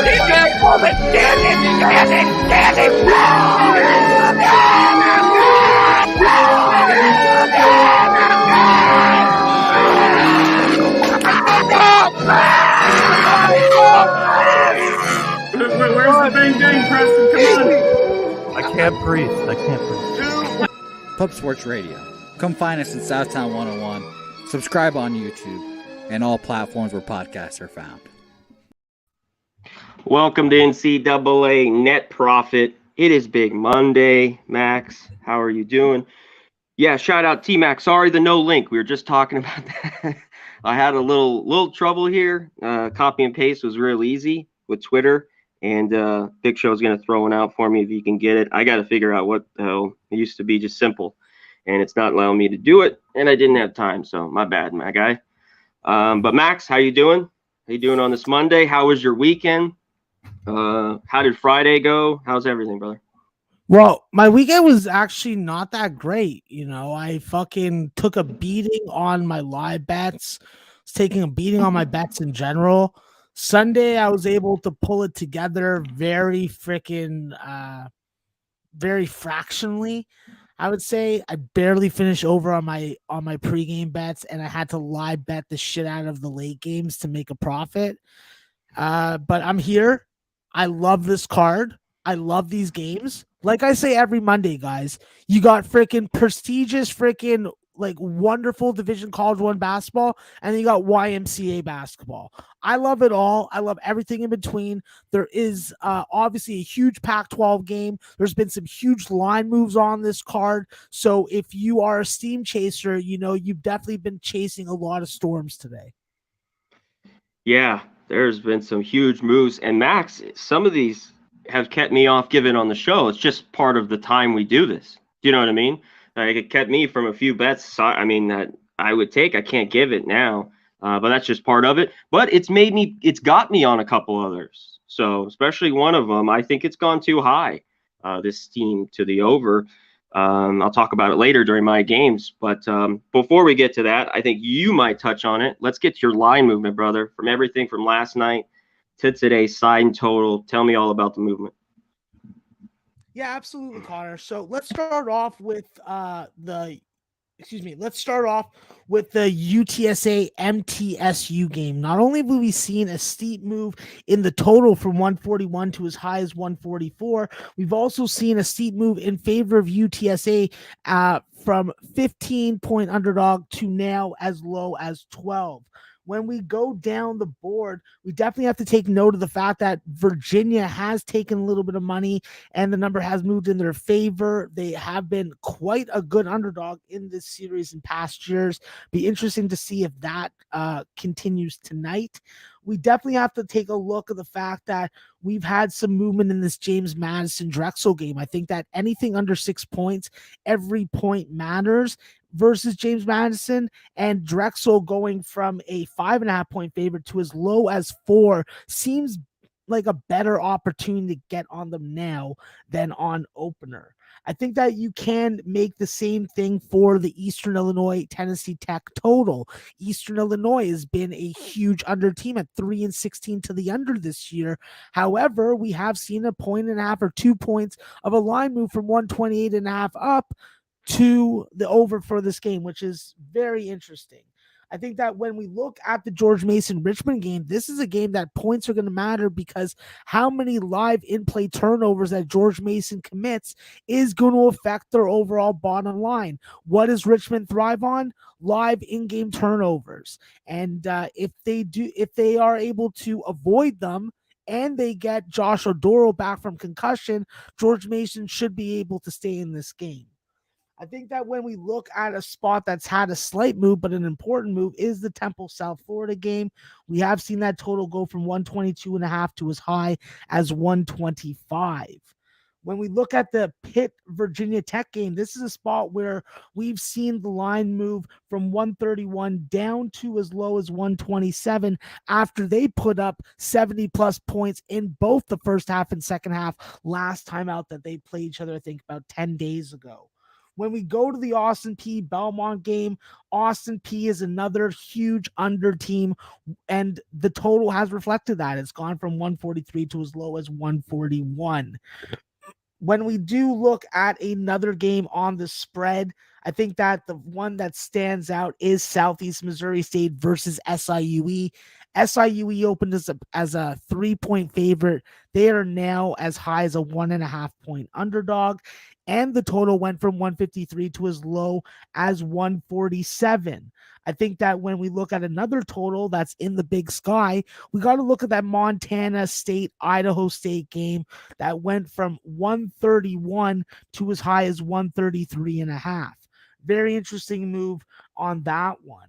Where's the bang bang, Preston? Come on. I can't breathe. Pub Sports Radio. Come find us in Southtown 101. Subscribe on YouTube and all platforms where podcasts are found. Welcome to NCAA Net Profit. It is Big Monday. Max, how are you doing? Yeah, shout out T-Max. Sorry, the no link. We were just talking about that. I had a little trouble here. Copy and paste was real easy with Twitter. And Big Show's going to throw one out for me if you can get it. I got to figure out what the hell. It used to be just simple. And it's not allowing me to do it. And I didn't have time. So my bad, my guy. But Max, how you doing? How you doing on this Monday? How was your weekend? How did Friday go? How's everything, brother? Well, my weekend was actually not that great. You know, I fucking took a beating on my live bets. I was taking a beating on my bets in general. Sunday, I was able to pull it together very fractionally. I would say I barely finished over on my pregame bets, and I had to live bet the shit out of the late games to make a profit. But I'm here. I love this card. I love these games. Like I say every Monday, guys, you got freaking prestigious, freaking like wonderful Division College 1 basketball, and then you got YMCA basketball. I love it all. I love everything in between. There is obviously a huge Pac-12 game. There's been some huge line moves on this card. So if you are a steam chaser, you know, you've definitely been chasing a lot of storms today. Yeah, there's been some huge moves. And Max, some of these have kept me off giving on the show. It's just part of the time we do this. Do you know what I mean? Like, it kept me from a few bets. I mean, that I would take. I can't give it now, but that's just part of it. But it's got me on a couple others. So especially one of them, I think it's gone too high. This team to the over. I'll talk about it later during my games. But before we get to that, I think you might touch on it. Let's get to your line movement, brother, from everything from last night to today's side and total. Tell me all about the movement. Yeah, absolutely, Connor. So let's start off with the UTSA MTSU game. Not only have we seen a steep move in the total from 141 to as high as 144, we've also seen a steep move in favor of UTSA from 15-point underdog to now as low as 12. When we go down the board, we definitely have to take note of the fact that Virginia has taken a little bit of money and the number has moved in their favor. They have been quite a good underdog in this series in past years. Be interesting to see if that continues tonight. We definitely have to take a look at the fact that we've had some movement in this James Madison Drexel game. I think that anything under 6 points, every point matters versus James Madison, and Drexel going from a 5.5 point favorite to as low as 4 seems like a better opportunity to get on them now than on opener. I think that you can make the same thing for the Eastern Illinois Tennessee Tech total. Eastern Illinois has been a huge under team at 3-16 to the under this year. However, we have seen 1.5 or 2 points of a line move from 128.5 up to the over for this game, which is very interesting. I think that when we look at the George Mason Richmond game, this is a game that points are going to matter because how many live in-play turnovers that George Mason commits is going to affect their overall bottom line. What does Richmond thrive on? Live in-game turnovers. And if they are able to avoid them, and they get Josh Odoro back from concussion, George Mason should be able to stay in this game. I think that when we look at a spot that's had a slight move, but an important move, is the Temple South Florida game. We have seen that total go from 122.5 to as high as 125. When we look at the Pitt Virginia Tech game, this is a spot where we've seen the line move from 131 down to as low as 127 after they put up 70 plus points in both the first half and second half last time out that they played each other, I think about 10 days ago. When we go to the Austin P Belmont game, Austin P is another huge under team, and the total has reflected that. It's gone from 143 to as low as 141. When we do look at another game on the spread, I think that the one that stands out is Southeast Missouri State versus SIUE. SIUE opened as a 3-point favorite. They are now as high as a 1.5-point underdog, and the total went from 153 to as low as 147. I think that when we look at another total that's in the Big Sky, we got to look at that Montana State Idaho State game that went from 131 to as high as 133.5. Very interesting move on that one.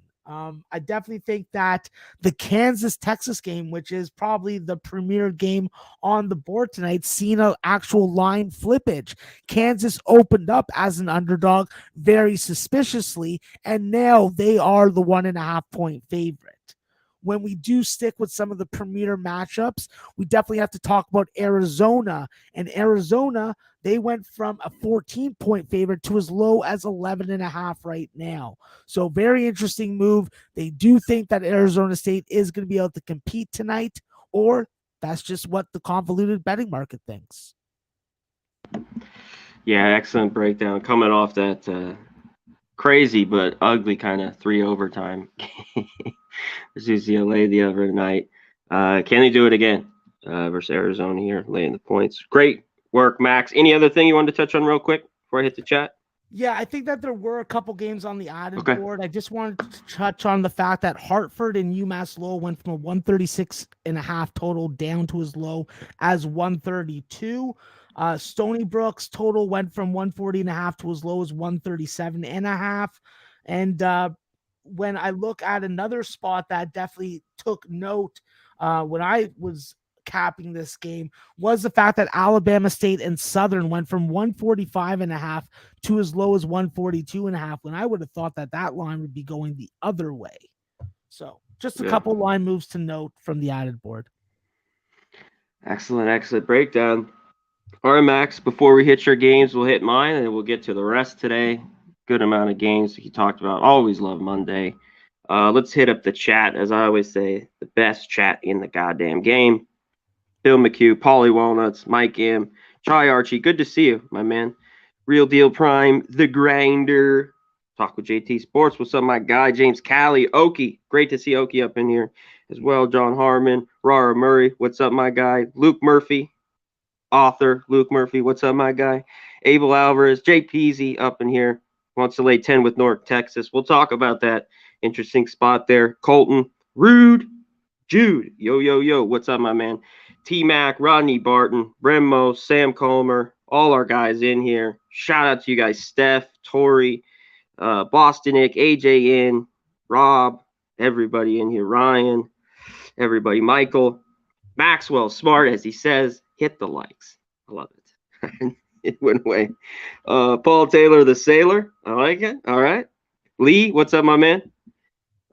I definitely think that the Kansas-Texas game, which is probably the premier game on the board tonight, seen an actual line flippage. Kansas opened up as an underdog very suspiciously, and now they are the 1.5-point favorite. When we do stick with some of the premier matchups, we definitely have to talk about Arizona. And Arizona, they went from a 14-point favorite to as low as 11.5 right now. So very interesting move. They do think that Arizona State is going to be able to compete tonight, or that's just what the convoluted betting market thinks. Yeah, excellent breakdown. Coming off that crazy but ugly kind of 3 overtime versus UCLA the other night. Can they do it again versus Arizona here, laying the points? Great work, Max. Any other thing you wanted to touch on real quick before I hit the chat? Yeah, I think that there were a couple games on the added board. I just wanted to touch on the fact that Hartford and UMass Lowell went from a 136.5 total down to as low as 132. Stony Brook's total went from 140.5 to as low as 137.5. And when I look at another spot that definitely took note when I was capping this game was the fact that Alabama State and Southern went from 145.5 to as low as 142.5, when I would have thought that that line would be going the other way. So just a couple line moves to note from the added board. Excellent breakdown. All right, Max, before we hit your games, we'll hit mine and then we'll get to the rest today. Good amount of games that you talked about. Always love Monday. Let's hit up the chat. As I always say, the best chat in the goddamn game. Bill McHugh, Paulie Walnuts, Mike M, Chai Archie, good to see you, my man. Real Deal Prime, The Grinder, Talk with JT Sports. What's up, my guy? James Callie, Okie, great to see Okie up in here as well. John Harmon, Rara Murray, what's up, my guy? Luke Murphy, author Luke Murphy, what's up, my guy? Abel Alvarez, Jay Peasy up in here, wants to lay 10 with North Texas. We'll talk about that interesting spot there. Colton, Rude, Jude, yo, what's up, my man? T-Mac, Rodney Barton, Bremmo, Sam Comer, all our guys in here. Shout out to you guys, Steph, Tori, Bostonic, AJ in, Rob, everybody in here, Ryan, everybody, Michael, Maxwell, smart as he says, hit the likes. I love it. It went away. Paul Taylor, the Sailor, I like it. All right. Lee, what's up, my man?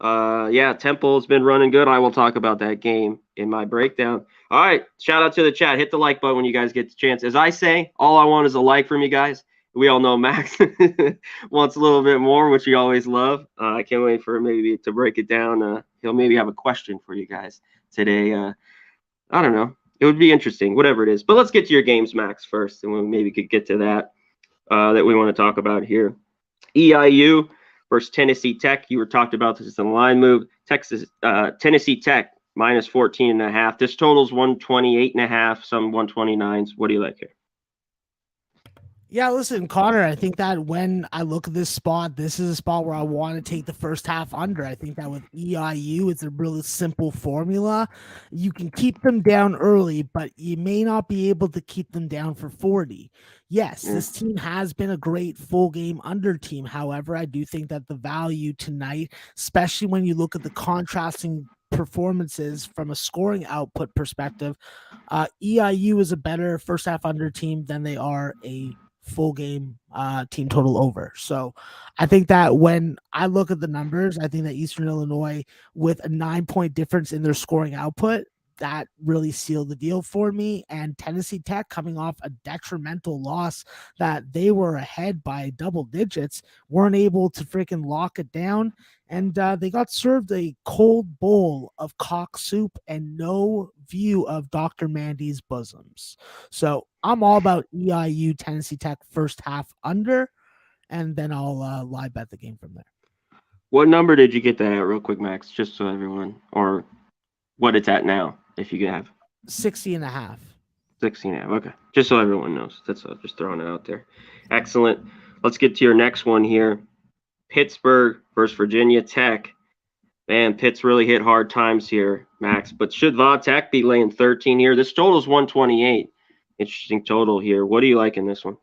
Yeah, Temple's been running good. I will talk about that game in my breakdown. All right, shout out to the chat. Hit the like button when you guys get the chance. As I say, all I want is a like from you guys. We all know Max wants a little bit more, which we always love. I can't wait for maybe to break it down. He'll maybe have a question for you guys today. I don't know. It would be interesting, whatever it is. But let's get to your games, Max, first, and we maybe could get to that we want to talk about here. EIU versus Tennessee Tech. You were talked about this in the line move. Tennessee Tech minus 14.5. This totals 128.5, some 129s. What do you like here? Yeah, listen, Conor, I think that when I look at this spot, this is a spot where I want to take the first half under. I think that with EIU, it's a really simple formula. You can keep them down early, but you may not be able to keep them down for 40. Yes, this team has been a great full game under team. However, I do think that the value tonight, especially when you look at the contrasting performances from a scoring output perspective, EIU is a better first half under team than they are a full game team total over. So I think that when I look at the numbers, I think that Eastern Illinois, with a 9-point difference in their scoring output, that really sealed the deal for me. And Tennessee Tech, coming off a detrimental loss that they were ahead by double digits, weren't able to freaking lock it down. And they got served a cold bowl of cock soup and no view of Dr. Mandy's bosoms. So I'm all about EIU Tennessee Tech first half under, and then I'll live bet the game from there. What number did you get that at real quick, Max? Just so everyone, or what it's at now, if you have 60.5. 16.5. Okay. Just so everyone knows. That's just throwing it out there. Excellent. Let's get to your next one here. Pittsburgh versus Virginia Tech. Man, Pitt's really hit hard times here, Max. But should Va Tech be laying 13 here? This total is 128. Interesting total here. What do you like in this one?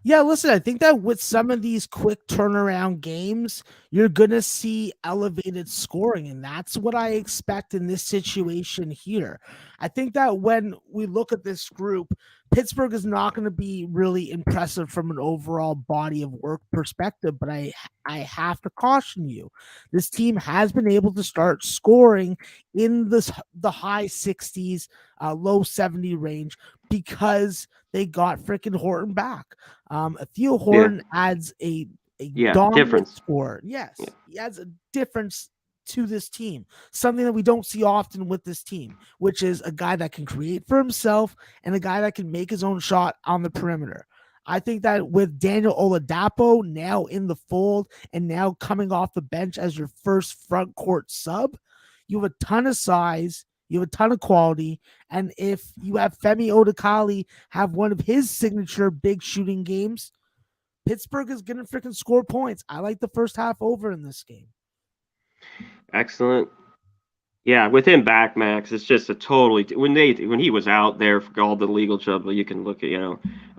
Yeah, listen, I think that with some of these quick turnaround games, you're going to see elevated scoring, and that's what I expect in this situation here. I think that when we look at this group, Pittsburgh is not going to be really impressive from an overall body of work perspective, but I have to caution you. This team has been able to start scoring in the high 60s, low 70 range because they got freaking Horton back. Theo Horton adds a dominant difference. score. Yes, he adds a difference to this team, something that we don't see often with this team, which is a guy that can create for himself and a guy that can make his own shot on the perimeter. I think that with Daniel Oladapo now in the fold and now coming off the bench as your first front court sub, you have a ton of size, you have a ton of quality, and if you have Femi Odakali have one of his signature big shooting games, Pittsburgh is going to freaking score points. I like the first half over in this game. Excellent. Yeah, with him back, Max, it's just a totally when he was out there for all the legal trouble, you can look at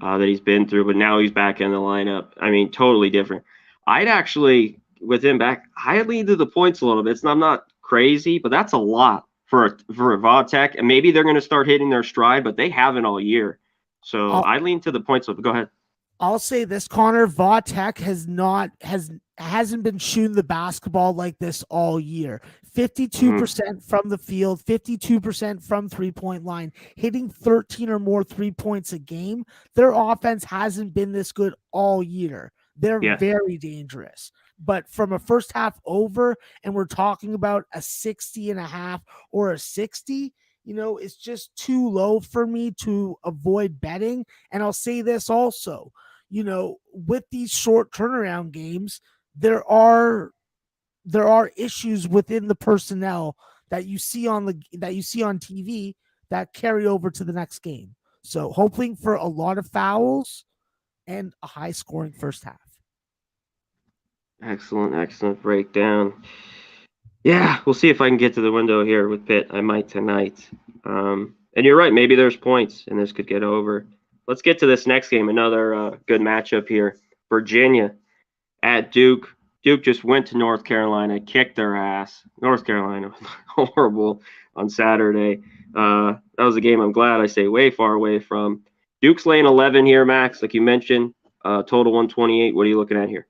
that he's been through, but now he's back in the lineup. I mean, totally different. I'd actually with him back, I lean to the points a little bit. I'm not crazy, but that's a lot for a Va Tech, and maybe they're going to start hitting their stride, but they haven't all year. So I lean to the points. Go ahead. I'll say this, Connor. Va Tech hasn't been shooting the basketball like this all year. 52% from the field, 52% from three-point line, hitting 13 or more 3 points a game. Their offense hasn't been this good all year. They're very dangerous. But from a first half over, and we're talking about a 60.5 or a 60, it's just too low for me to avoid betting. And I'll say this also, with these short turnaround games, there are issues within the personnel that you see on TV that carry over to the next game. So hoping for a lot of fouls and a high scoring first half. Excellent breakdown. Yeah, we'll see if I can get to the window here with Pitt. I might tonight. And you're right, maybe there's points and this could get over. Let's get to this next game, another good matchup here. Virginia at Duke. Duke just went to North Carolina, kicked their ass. North Carolina was horrible on Saturday. That was a game I'm glad I stay way far away from. Duke's laying 11 here, Max, like you mentioned. Total 128. What are you looking at here?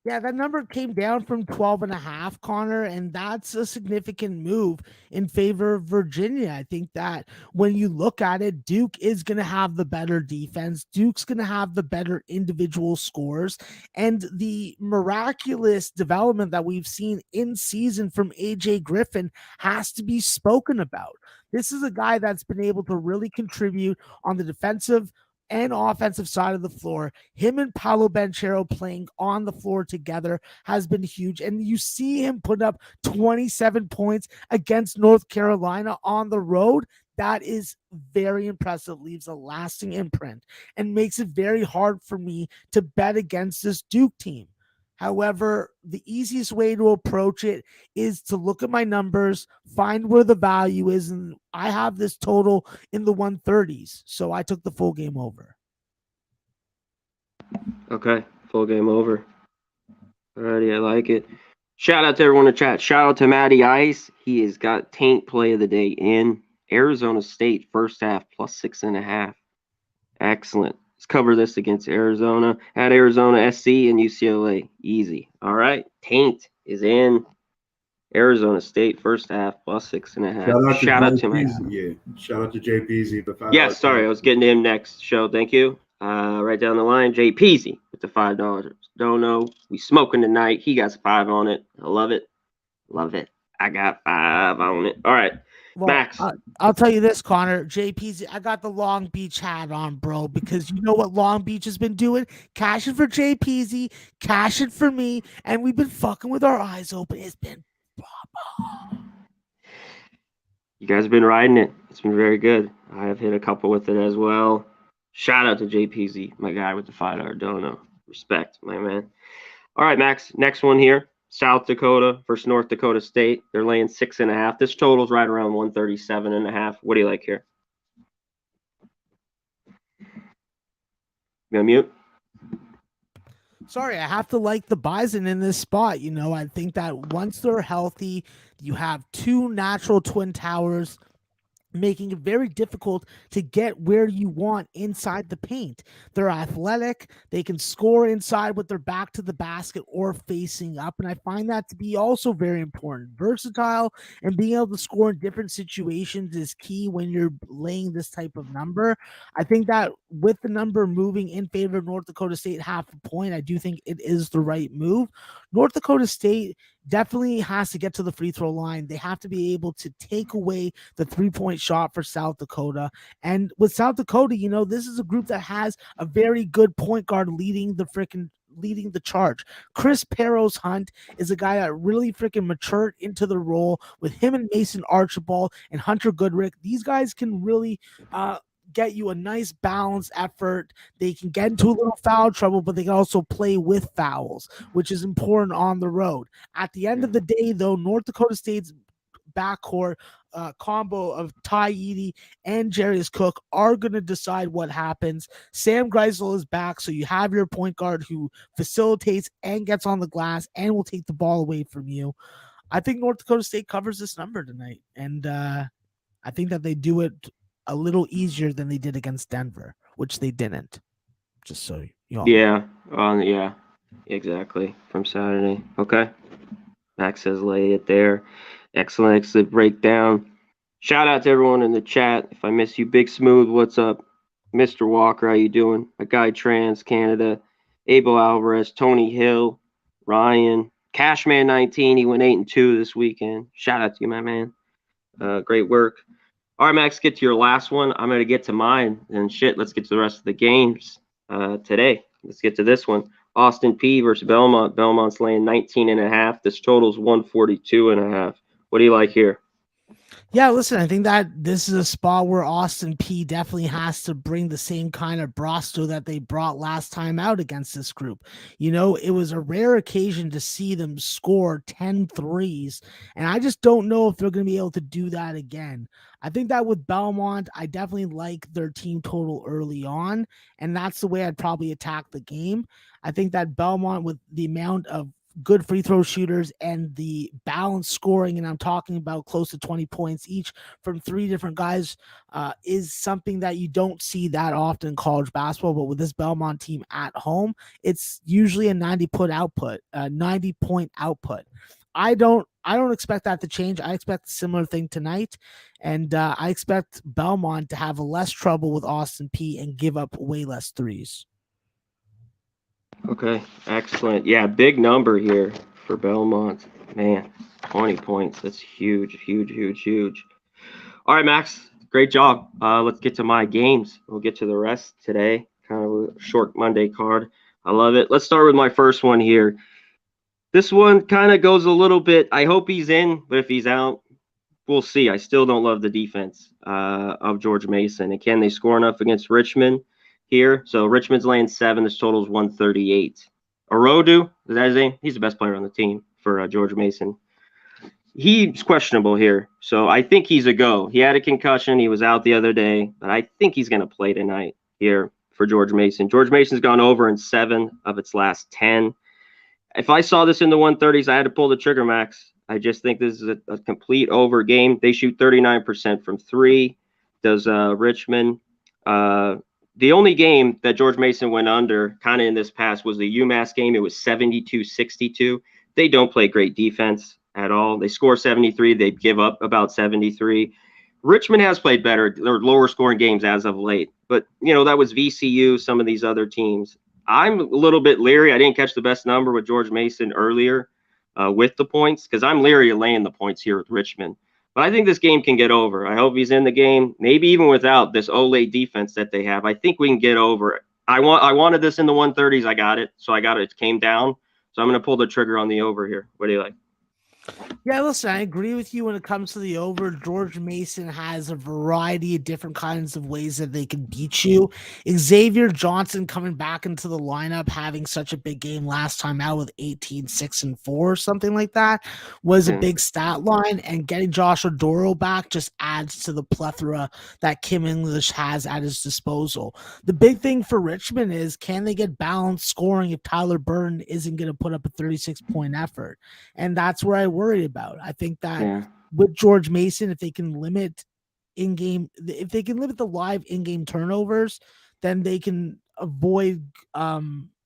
Yeah, that number came down from 12.5, Connor, and that's a significant move in favor of Virginia. I think that when you look at it, Duke is going to have the better defense. Duke's going to have the better individual scores, and the miraculous development that we've seen in season from AJ Griffin has to be spoken about. This is a guy that's been able to really contribute on the defensive and offensive side of the floor. Him and Paolo Banchero playing on the floor together has been huge. And you see him put up 27 points against North Carolina on the road. That is very impressive, leaves a lasting imprint, and makes it very hard for me to bet against this Duke team. However, the easiest way to approach it is to look at my numbers, find where the value is, and I have this total in the 130s, so I took the full game over. Okay, full game over. Alrighty, I like it. Shout out to everyone in chat. Shout out to Matty Ice. He has got Taint play of the day in Arizona State first half plus 6.5. Excellent. Let's cover this against Arizona at Arizona SC and UCLA. Easy. All right. Taint is in. Arizona State first half plus 6.5. Shout out to my shout out to Jay Peasy. Yeah, sorry, I was getting to him next show. Thank you. Right down the line, Jay Peasy with the $5. Don't know. We smoking tonight. He got 5 on it. I love it. Love it. I got 5 on it. All right. Well, Max. I'll tell you this, Connor. JPZ, I got the Long Beach hat on, bro, because you know what Long Beach has been doing? Cashing for JPZ, cashing for me, and we've been fucking with our eyes open. It's been You guys have been riding it. It's been very good. I have hit a couple with it as well. Shout out to JPZ, my guy with the $5 dono. Respect, my man. All right, Max. Next one here. South Dakota versus North Dakota State. They're laying 6.5. This total's right around 137.5. What do you like here? You gonna mute? Sorry, I have to like the Bison in this spot. You know, I think that once they're healthy, you have 2 natural twin towers, making it very difficult to get where you want inside the paint. They're athletic. They can score inside with their back to the basket or facing up. And I find that to be also very important. Versatile and being able to score in different situations is key when you're laying this type of number. I think that with the number moving in favor of North Dakota State half a point, I do think it is the right move. North Dakota State definitely has to get to the free throw line. They have to be able to take away the 3-point shot for South Dakota. And with South Dakota, you know, this is a group that has a very good point guard leading the charge. Chris Perros Hunt is a guy that really freaking matured into the role. With him and Mason Archibald and Hunter Goodrick, these guys can really get you a nice balanced effort. They can get into a little foul trouble, but they can also play with fouls, which is important on the road. At the end of the day, though, North Dakota State's backcourt combo of Ty Eady and Jarius Cook are going to decide what happens. Sam Greisel is back, so you have your point guard who facilitates and gets on the glass and will take the ball away from you. I think North Dakota State covers this number tonight, and I think that they do it a little easier than they did against Denver, which they didn't. Just so you know. Yeah, exactly. From Saturday. Okay. Max says lay it there. Excellent breakdown. Shout out to everyone in the chat. If I miss you, Big Smooth, what's up? Mr. Walker, how you doing? My guy Trans Canada, Abel Alvarez, Tony Hill, Ryan, Cashman 19. He went 8-2 this weekend. Shout out to you, my man. Great work. All right, Max, get to your last one. I'm going to get to mine. And shit, let's get to the rest of the games today. Let's get to this one. Austin P versus Belmont. Belmont's laying 19.5. This total's 142.5. What do you like here? Yeah, listen, I think that this is a spot where Austin P definitely has to bring the same kind of brasto that they brought last time out against this group. You know, it was a rare occasion to see them score 10 threes, and I just don't know if they're going to be able to do that again. I think that with Belmont, I definitely like their team total early on, and that's the way I'd probably attack the game. I think that Belmont, with the amount of good free throw shooters and the balanced scoring, and I'm talking about close to 20 points each from 3 different guys, is something that you don't see that often in college basketball. But with this Belmont team at home, it's usually a 90-point output. I don't expect that to change. I expect a similar thing tonight, and I expect Belmont to have less trouble with Austin P and give up way less threes. Okay, excellent. Yeah, big number here for Belmont. Man, 20 points. That's huge. All right, Max, great job. Let's get to my games. We'll get to the rest today. Kind of a short Monday card. I love it. Let's start with my first one here. This one kind of goes a little bit. I hope he's in, but if he's out, we'll see. I still don't love the defense of George Mason. And can they score enough against Richmond here? So Richmond's laying 7. This total is 138. Orodu, is that his name? He's the best player on the team for George Mason. He's questionable here, so I think he's a go. He had a concussion. He was out the other day, but I think he's going to play tonight here for George Mason. George Mason's gone over in 7 of its last 10. If I saw this in the 130s, I had to pull the trigger, Max. I just think this is a complete over game. They shoot 39% from 3. Does Richmond. The only game that George Mason went under kind of in this past was the UMass game. It was 72-62. They don't play great defense. at all. They score 73. They give up about 73. Richmond has played better. They're lower scoring games as of late. But, that was VCU, some of these other teams. I'm a little bit leery. I didn't catch the best number with George Mason earlier with the points because I'm leery of laying the points here with Richmond. But I think this game can get over. I hope he's in the game, maybe even without this Ole defense that they have. I think we can get over. I wanted this in the 130s. I got it. So I got it. It came down. So I'm going to pull the trigger on the over here. What do you like? Yeah, listen, I agree with you when it comes to the over. George Mason has a variety of different kinds of ways that they can beat you. Xavier Johnson coming back into the lineup, having such a big game last time out with 18, 6, and 4, something like that, was a big stat line. And getting Josh Odoro back just adds to the plethora that Kim English has at his disposal. The big thing for Richmond is, can they get balanced scoring if Tyler Burton isn't going to put up a 36-point effort? And that's where I worry about. I think that with George Mason, if they can limit the live in-game turnovers, then they can avoid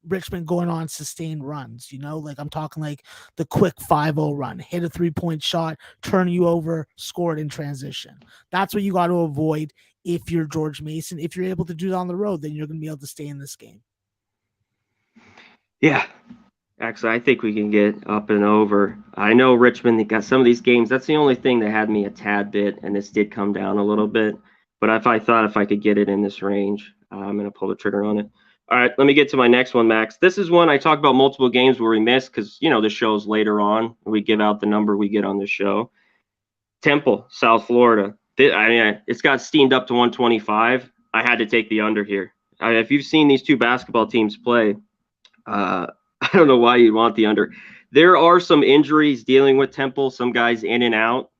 Richmond going on sustained runs. Like I'm talking like the quick 5-0 run, hit a 3-point shot, turn you over, score it in transition. That's what you got to avoid if you're George Mason. If you're able to do it on the road, then you're going to be able to stay in this game. Yeah. Actually, I think we can get up and over. I know Richmond, they got some of these games. That's the only thing that had me a tad bit, and this did come down a little bit. But if I could get it in this range, I'm going to pull the trigger on it. All right, let me get to my next one, Max. This is one I talk about multiple games where we miss because, the show's later on. We give out the number we get on the show. Temple, South Florida. It's got steamed up to 125. I had to take the under here. If you've seen these two basketball teams play, I don't know why you'd want the under. There are some injuries dealing with Temple, some guys in and out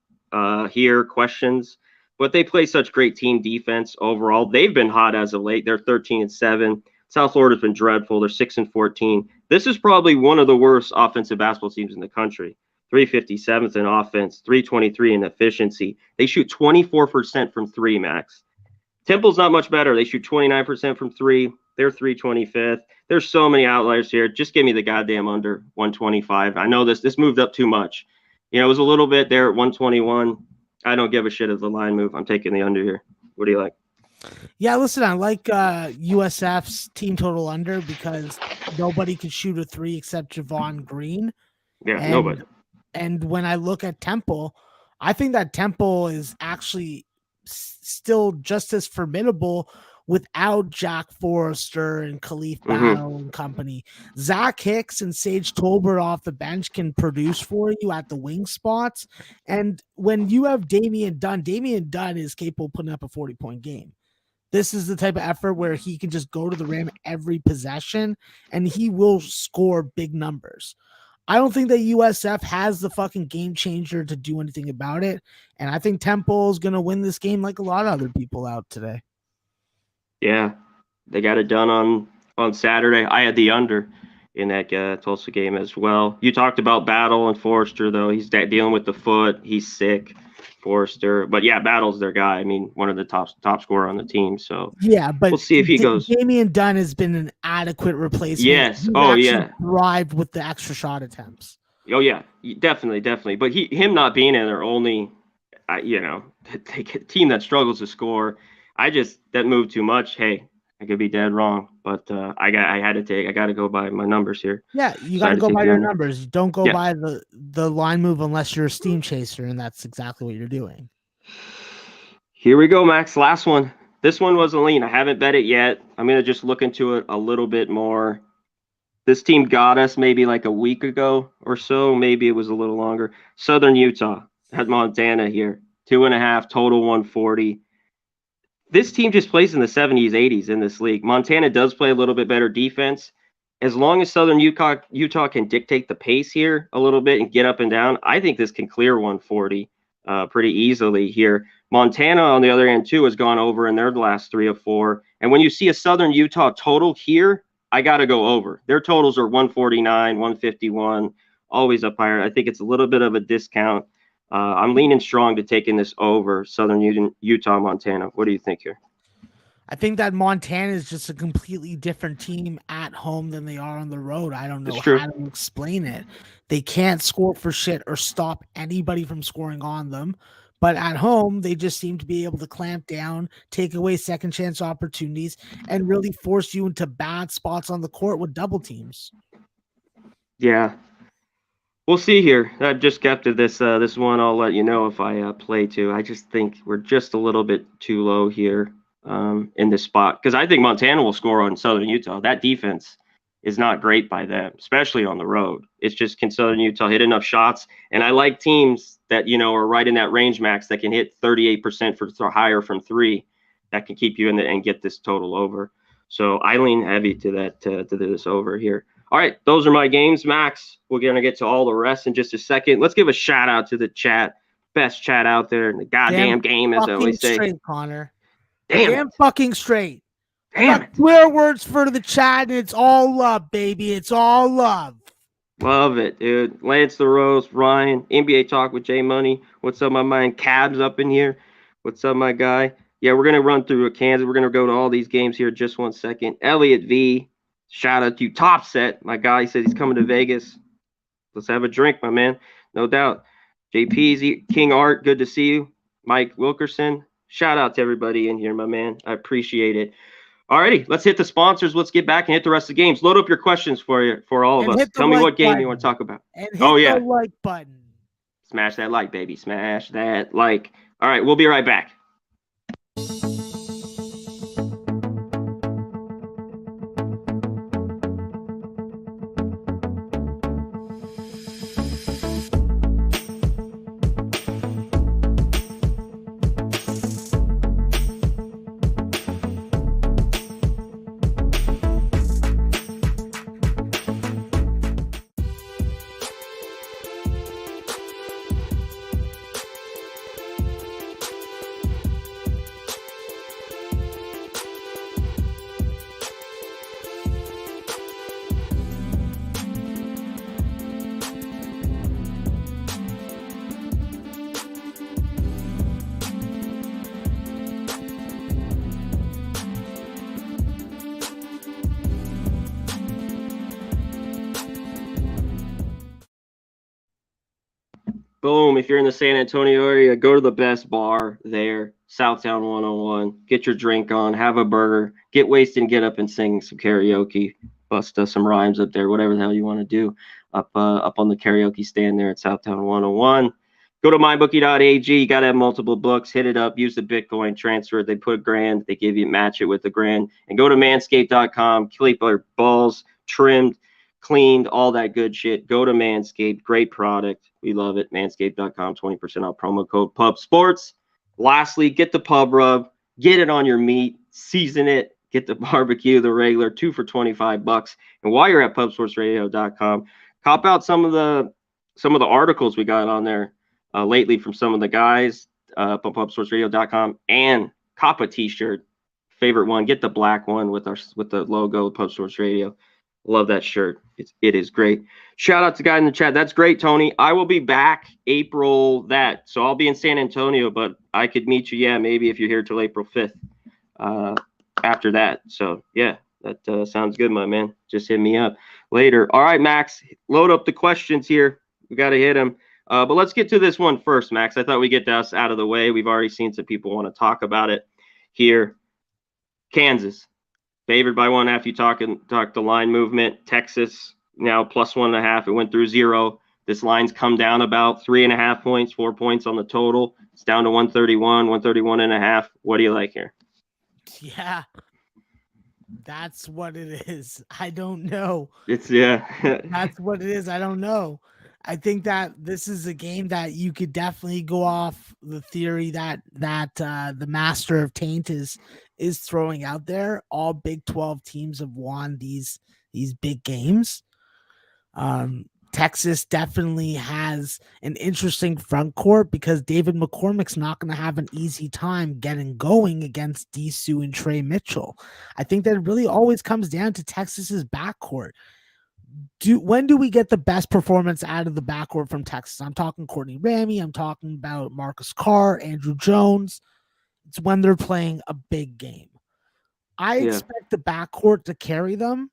here, questions, but they play such great team defense overall. They've been hot as of late. They're 13-7. South Florida's been dreadful. They're 6-14. This is probably one of the worst offensive basketball teams in the country. 357th in offense, 323 in efficiency. They shoot 24% from three, Max. Temple's not much better. They shoot 29% from three. They're 325th. There's so many outliers here. Just give me the goddamn under 125. I know this moved up too much. It was a little bit there at 121. I don't give a shit if the line move. I'm taking the under here. What do you like? Yeah, listen, I like USF's team total under because nobody can shoot a three except Javon Green. Yeah, nobody. And when I look at Temple, I think that Temple is actually still just as formidable without Jack Forrester and Khalif Battle and company. Zach Hicks and Sage Tolbert off the bench can produce for you at the wing spots. And when you have Damian Dunn is capable of putting up a 40-point game. This is the type of effort where he can just go to the rim every possession and he will score big numbers. I don't think that USF has the fucking game changer to do anything about it. And I think Temple is going to win this game like a lot of other people out today. Yeah, they got it done on Saturday. I had the under in that Tulsa game as well. You talked about Battle and Forrester, though. He's dealing with the foot. He's sick, Forrester. But, yeah, Battle's their guy. I mean, one of the top scorer on the team. So, yeah, but we'll see if he goes. Damian Dunn has been an adequate replacement. Yes. He's thrived with the extra shot attempts. Oh, yeah, definitely. But him not being in there only, take a team that struggles to score. That moved too much. Hey, I could be dead wrong, but I got to go by my numbers here. Yeah, you got to go by your numbers. Don't go by the line move unless you're a steam chaser, and that's exactly what you're doing. Here we go, Max. Last one. This one was a lean. I haven't bet it yet. I'm going to just look into it a little bit more. This team got us maybe like a week ago or so. Maybe it was a little longer. Southern Utah had Montana here. 2.5, total 140. This team just plays in the 70s, 80s in this league. Montana does play a little bit better defense. As long as Southern Utah can dictate the pace here a little bit and get up and down, I think this can clear 140 pretty easily here. Montana, on the other hand, too, has gone over in their last 3 of 4. And when you see a Southern Utah total here, I got to go over. Their totals are 149, 151, always up higher. I think it's a little bit of a discount. I'm leaning strong to taking this over Southern Utah, Montana. What do you think here? I think that Montana is just a completely different team at home than they are on the road. I don't know It's true. how to explain it. They can't score for shit or stop anybody from scoring on them. But at home, they just seem to be able to clamp down, take away second chance opportunities, and really force you into bad spots on the court with double teams. Yeah. We'll see here. I just got to this one. I'll let you know if I play to. I just think we're just a little bit too low here in this spot because I think Montana will score on Southern Utah. That defense is not great by them, especially on the road. It's just, can Southern Utah hit enough shots? And I like teams that are right in that range, Max, that can hit 38% or higher from three, that can keep you in and get this total over. So I lean heavy to that to this over here. All right, those are my games, Max. We're going to get to all the rest in just a second. Let's give a shout out to the chat. Best chat out there in the goddamn game, as I always say. Straight, Connor. Damn fucking straight. Damn it. Swear words for the chat, and it's all love, baby. It's all love. Love it, dude. Lance the Rose, Ryan, NBA Talk with J Money. What's up, my man? Cabs up in here. What's up, my guy? Yeah, we're going to run through Kansas. We're going to go to all these games here just 1 second. Elliot V. Shout out to you. Top Set, my guy. He said he's coming to Vegas. Let's have a drink, my man. No doubt. JP's King Art, good to see you. Mike Wilkerson. Shout out to everybody in here, my man. I appreciate it. Alrighty, let's hit the sponsors. Let's get back and hit the rest of the games. Load up your questions for all of us. Tell me what game you want to talk about. And hit the like button. Smash that like, baby. Smash that like. All right, we'll be right back. Boom. If you're in the San Antonio area, go to the best bar there, Southtown 101. Get your drink on, have a burger, get wasted and get up and sing some karaoke. Bust some rhymes up there, whatever the hell you want to do up on the karaoke stand there at Southtown 101. Go to mybookie.ag. You got to have multiple books. Hit it up. Use the Bitcoin transfer. They put $1,000. They give you match it with $1,000. And go to manscaped.com. Keep your balls trimmed, cleaned, all that good shit. Go to Manscaped. Great product. We love it. Manscaped.com. 20% off. Promo code Pub Sports. Lastly, get the pub rub. Get it on your meat. Season it. Get the barbecue, the regular, 2 for $25. And while you're at pubsportsradio.com, cop out some of the articles we got on there lately from some of the guys up on pubsportsradio.com, and cop a t-shirt. Favorite one, get the black one with the logo Pub Sports Radio. Love that shirt. It is great. Shout out to the guy in the chat. That's great, Tony. I will be back April that. So I'll be in San Antonio, but I could meet you, yeah, maybe if you're here till April 5th. After that. So yeah, that sounds good, my man. Just hit me up later. All right, Max, load up the questions here. We got to hit them. But let's get to this one first, Max. I thought we get us out of the way. We've already seen some people want to talk about it here. Kansas, favored by 1.5. You talked the line movement. Texas now plus 1.5. It went through 0. This line's come down about 3.5 points, 4 points on the total. It's down to 131, 131.5. What do you like here? Yeah, that's what it is. I don't know. That's what it is. I don't know. I think that this is a game that you could definitely go off the theory that the master of taint is throwing out there. All Big 12 teams have won these big games. Texas definitely has an interesting front court because David McCormick's not going to have an easy time getting going against Disu and Trey Mitchell. I think that it really always comes down to Texas's backcourt. When do we get the best performance out of the backcourt from Texas? I'm talking Courtney Ramey. I'm talking about Marcus Carr, Andrew Jones. It's when they're playing a big game. I expect the backcourt to carry them,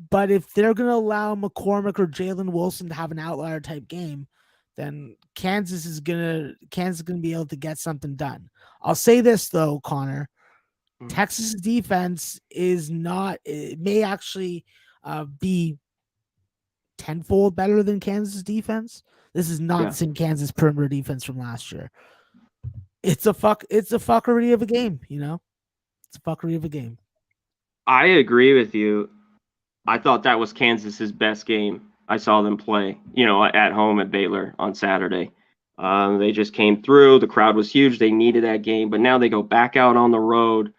but if they're going to allow McCormick or Jalen Wilson to have an outlier type game, then Kansas is gonna be able to get something done. I'll say this though, Connor. Texas defense is not. It may actually be tenfold better than Kansas defense. This is not the same Kansas perimeter defense from last year. It's a fuckery of a game, you know? It's a fuckery of a game. I agree with you. I thought that was Kansas's best game. I saw them play, at home at Baylor on Saturday. They just came through. The crowd was huge. They needed that game, but now they go back out on the road.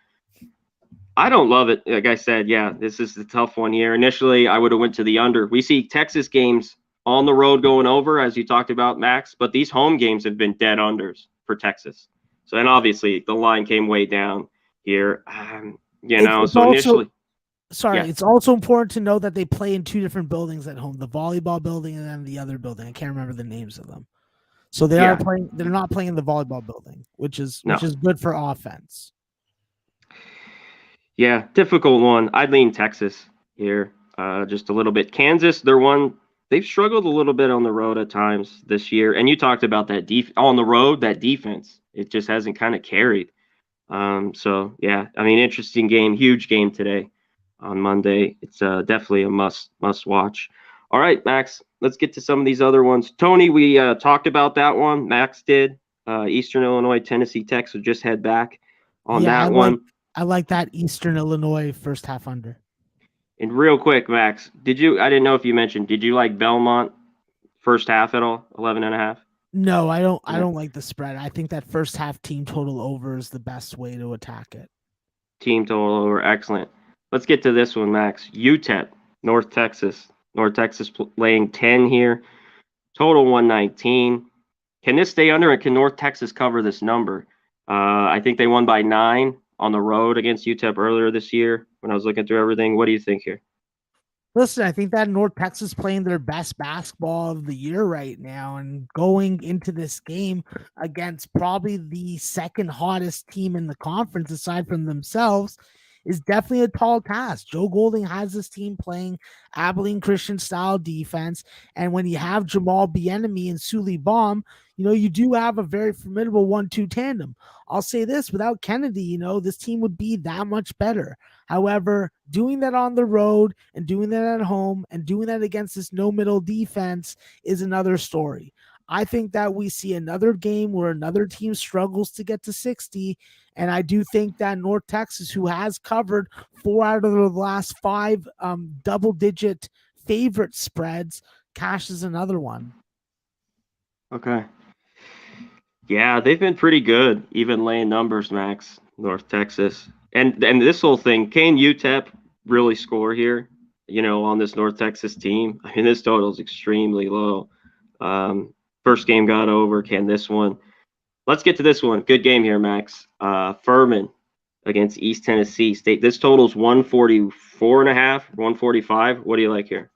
I don't love it. Like I said, this is the tough one here. Initially, I would have went to the under. We see Texas games on the road going over, as you talked about, Max, but these home games have been dead unders for Texas. So, and obviously, the line came way down here. It's also important to know that they play in two different buildings at home, the volleyball building and then the other building. I can't remember the names of them. So they're not playing in the volleyball building, which is good for offense. Yeah, difficult one. I'd lean Texas here just a little bit. Kansas, they've struggled a little bit on the road at times this year. And you talked about that on the road, that defense. It just hasn't kind of carried. Interesting game, huge game today on Monday. It's definitely a must watch. All right, Max, let's get to some of these other ones. Tony, we talked about that one. Max did. Eastern Illinois, Tennessee Tech, so just head back on that one. I like that Eastern Illinois first half under. And real quick, Max, I didn't know if you mentioned, did you like Belmont first half at all? 11.5? No, I don't. I don't like the spread. I think that first half team total over is the best way to attack it. Team total over, excellent. Let's get to this one, Max. UTEP, North Texas. North Texas laying 10 here. Total 119. Can this stay under, and can North Texas cover this number? I think they won by 9 on the road against UTEP earlier this year when I was looking through everything. What do you think here? Listen, I think that North Texas playing their best basketball of the year right now, and going into this game against probably the second hottest team in the conference aside from themselves is definitely a tall task. Joe Golding has this team playing Abilene Christian style defense. And when you have Jamal Bieniemy and Sully Baum, you do have a very formidable 1-2 tandem. I'll say this, without Kennedy, this team would be that much better. However, doing that on the road and doing that at home and doing that against this no middle defense is another story. I think that we see another game where another team struggles to get to 60. And I do think that North Texas, who has covered 4 out of the last 5 double-digit favorite spreads, cashes another one. Okay. Yeah, they've been pretty good, even laying numbers, Max, North Texas. And this whole thing, can UTEP really score here, on this North Texas team? I mean, this total is extremely low. First game got over. Can this one? Let's get to this one. Good game here, Max. Furman against East Tennessee State. This total is 144.5, 145. What do you like here?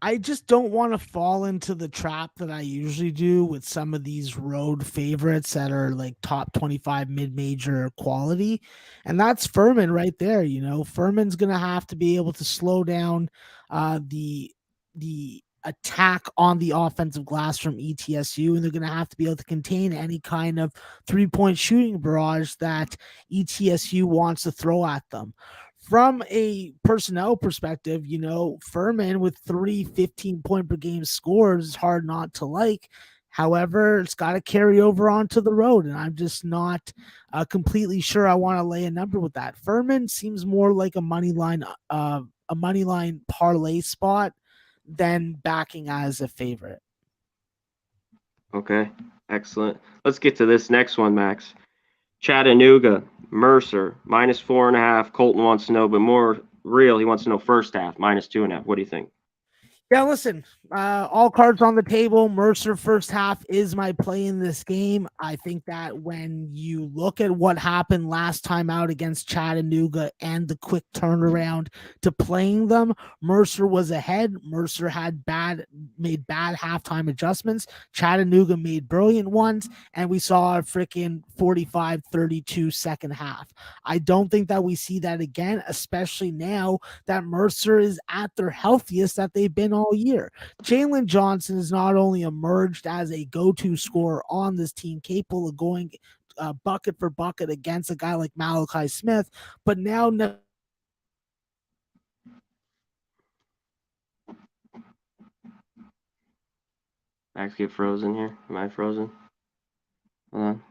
I just don't want to fall into the trap that I usually do with some of these road favorites that are like top 25 mid-major quality. And that's Furman right there. Furman's going to have to be able to slow down the attack on the offensive glass from ETSU, and they're going to have to be able to contain any kind of 3-point shooting barrage that ETSU wants to throw at them. From a personnel perspective, Furman with 3 15-point per game scores is hard not to like. However, it's got to carry over onto the road, and I'm just not completely sure I want to lay a number with that. Furman seems more like a money line parlay spot than backing as a favorite. Okay, excellent. Let's get to this next one, Max. Chattanooga, Mercer, -4.5. Colton wants to know, but more real, he wants to know first half, -2.5. What do you think? Yeah, listen, all cards on the table. Mercer first half is my play in this game. I think that when you look at what happened last time out against Chattanooga and the quick turnaround to playing them, Mercer was ahead. Mercer made bad halftime adjustments. Chattanooga made brilliant ones, and we saw a freaking 45-32 second half. I don't think that we see that again, especially now that Mercer is at their healthiest that they've been all year. Jalen Johnson has not only emerged as a go-to scorer on this team, capable of going bucket for bucket against a guy like Malachi Smith, but now Max get frozen here. Am I frozen? Hold on.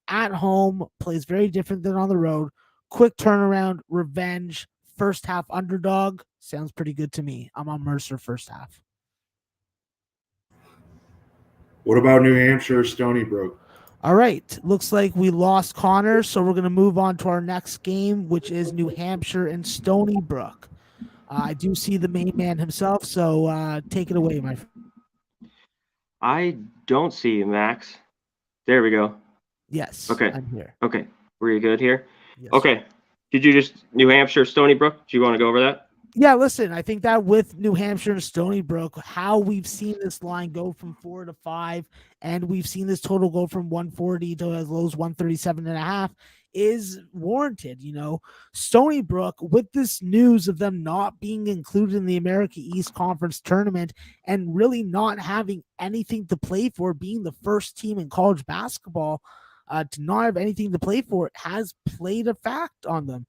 at home plays very different than on the road. Quick turnaround, revenge, first half underdog. Sounds pretty good to me. I'm on Mercer first half. What about New Hampshire, Stony Brook? All right. Looks like we lost Conor, so we're going to move on to our next game, which is New Hampshire and Stony Brook. I do see the main man himself, so take it away, my friend. I don't see you, Max. There we go. Yes. Okay. I'm here. Okay. Were you good here? Yes. Okay. Did you just New Hampshire, Stony Brook? Do you want to go over that? Yeah, listen, I think that with New Hampshire and Stony Brook, how we've seen this line go from 4 to 5, and we've seen this total go from 140 to as low as 137.5 is warranted. Stony Brook, with this news of them not being included in the America East Conference tournament and really not having anything to play for, being the first team in college basketball to not have anything to play for, has played a fact on them.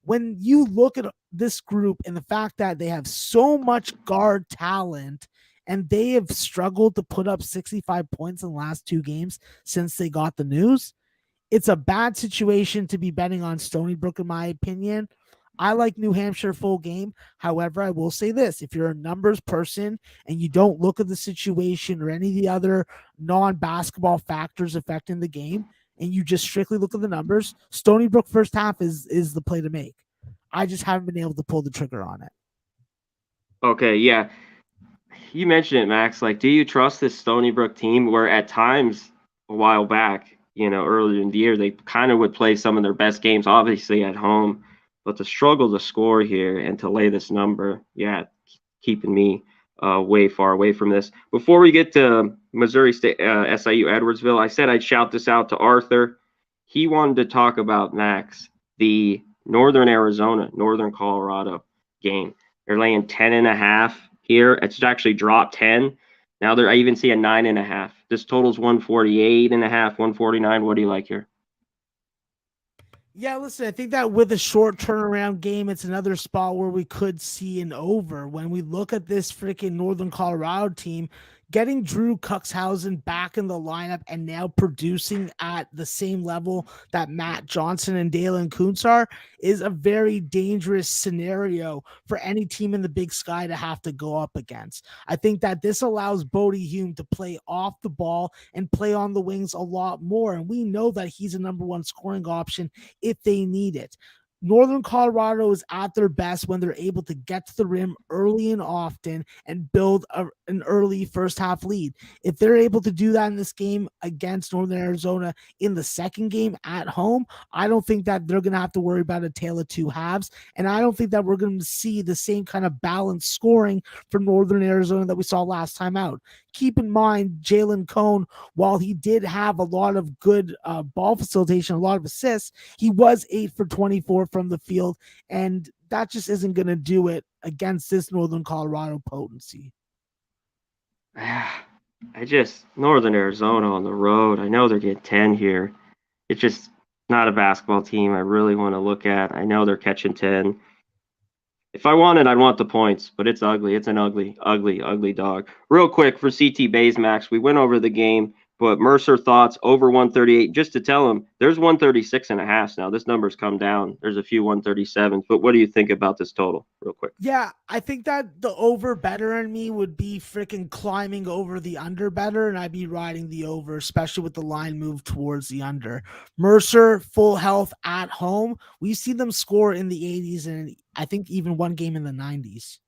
When you look at this group and the fact that they have so much guard talent and they have struggled to put up 65 points in the last 2 games since they got the news, it's a bad situation to be betting on Stony Brook, in my opinion. I like New Hampshire full game. However, I will say this: if you're a numbers person and you don't look at the situation or any of the other non-basketball factors affecting the game, and you just strictly look at the numbers, Stony Brook first half is the play to make. I just haven't been able to pull the trigger on it. Okay, yeah. You mentioned it, Max. Like, do you trust this Stony Brook team where at times a while back, earlier in the year, they kind of would play some of their best games, obviously at home, but to struggle to score here and to lay this number, yeah, keeping me way far away from this. Before we get to Missouri State, SIU Edwardsville, I said I'd shout this out to Arthur. He wanted to talk about, Max, the Northern Arizona, Northern Colorado game. They're laying 10.5 here. It's actually dropped 10. Now I even see a 9.5. This total's 148.5, 149. What do you like here? Yeah, listen, I think that with a short turnaround game, it's another spot where we could see an over. When we look at this freaking Northern Colorado team, getting Drew Cuxhausen back in the lineup and now producing at the same level that Matt Johnson and Dalen Kuntz are is a very dangerous scenario for any team in the Big Sky to have to go up against. I think that this allows Bodie Hume to play off the ball and play on the wings a lot more. And we know that he's a number 1 scoring option if they need it. Northern Colorado is at their best when they're able to get to the rim early and often and build an early first half lead. If they're able to do that in this game against Northern Arizona in the second game at home, I don't think that they're going to have to worry about a tale of 2 halves. And I don't think that we're going to see the same kind of balanced scoring from Northern Arizona that we saw last time out. Keep in mind, Jalen Cone, while he did have a lot of good ball facilitation, a lot of assists, he was 8 for 24 from the field, and that just isn't going to do it against this Northern Colorado potency. Northern Arizona on the road. I know they're getting 10 here. It's just not a basketball team I really want to look at. I know they're catching 10. If I wanted, I'd want the points, but it's ugly. It's an ugly, ugly, ugly dog. Real quick for CT Bays, Max, we went over the game. But Mercer thoughts over 138. Just to tell him, there's 136.5 now. This number's come down. There's a few 137s. But what do you think about this total, real quick? Yeah, I think that the over better in me would be freaking climbing over the under better, and I'd be riding the over, especially with the line move towards the under. Mercer, full health at home. We've seen them score in the 80s and I think even one game in the 90s.